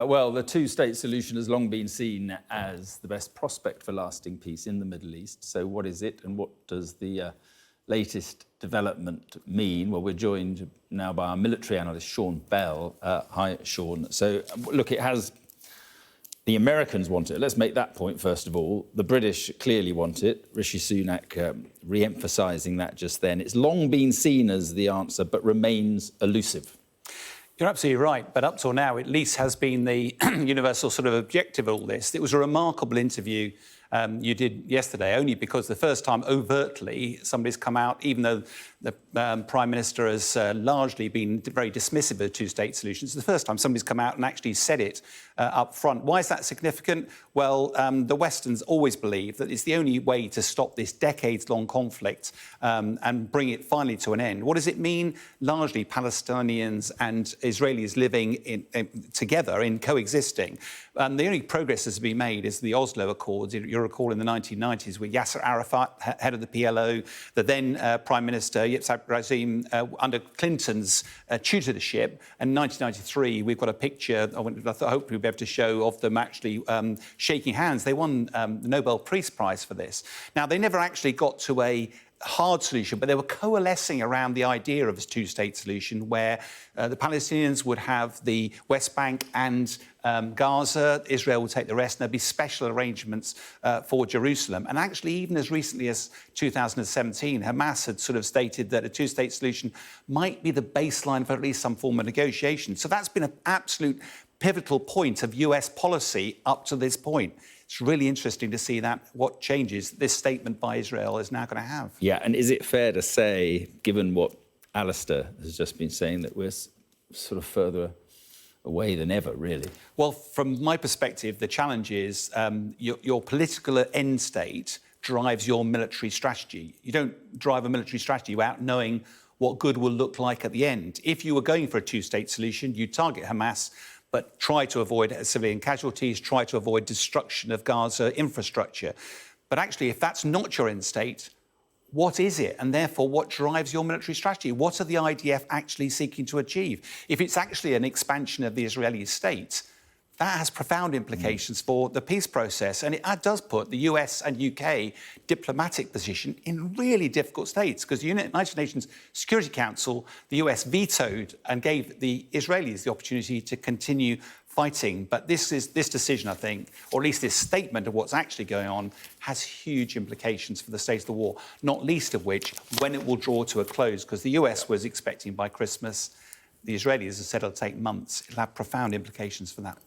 Well, the two-state solution has long been seen as the best prospect for lasting peace in the Middle East. So what is it, and what does the latest development mean? Well, we're joined now by our military analyst, Sean Bell. Hi, Sean. So, look, the Americans want it. Let's make that point first of all. The British clearly want it. Rishi Sunak re-emphasising that just then. It's long been seen as the answer, but remains elusive. You're absolutely right, but up till now, at least, has been the universal sort of objective of all this. It was a remarkable interview you did yesterday, only because the first time overtly somebody's come out, even though the Prime Minister has largely been very dismissive of two-state solutions, the first time somebody's come out and actually said it up front. Why is that significant? Well, the Westerns always believe that it's the only way to stop this decades-long conflict and bring it finally to an end. What does it mean? Largely Palestinians and Israelis living together, coexisting. The only progress that's been made is the Oslo Accords. You'll recall in the 1990s with Yasser Arafat, head of the PLO, the then Prime Minister Yitzhak Rabin under Clinton's tutorship. And in 1993, we've got a picture, I hope we'll be able to show, of them actually shaking hands. They won the Nobel Peace Prize for this. Now, they never actually got to a hard solution, but they were coalescing around the idea of a two-state solution where the Palestinians would have the West Bank and Gaza, Israel would take the rest, and there'd be special arrangements for Jerusalem. And actually, even as recently as 2017, Hamas had sort of stated that a two-state solution might be the baseline for at least some form of negotiation. So that's been an absolute pivotal point of US policy up to this point. It's really interesting to see that what changes this statement by Israel is now going to have. Yeah, and is it fair to say, given what Alistair has just been saying, that we're sort of further away than ever, really? Well, from my perspective, the challenge is your political end state drives your military strategy. You don't drive a military strategy without knowing what good will look like at the end. If you were going for a two-state solution, you target Hamas, but try to avoid civilian casualties, try to avoid destruction of Gaza infrastructure. But actually, if that's not your end state, what is it? And therefore, what drives your military strategy? What are the IDF actually seeking to achieve? If it's actually an expansion of the Israeli state, that has profound implications for the peace process. And it does put the US and UK diplomatic position in really difficult states, because the United Nations Security Council, the US vetoed and gave the Israelis the opportunity to continue fighting. But this decision, I think, or at least this statement of what's actually going on, has huge implications for the state of the war, not least of which when it will draw to a close, because the US was expecting by Christmas. The Israelis have said it'll take months. It'll have profound implications for that.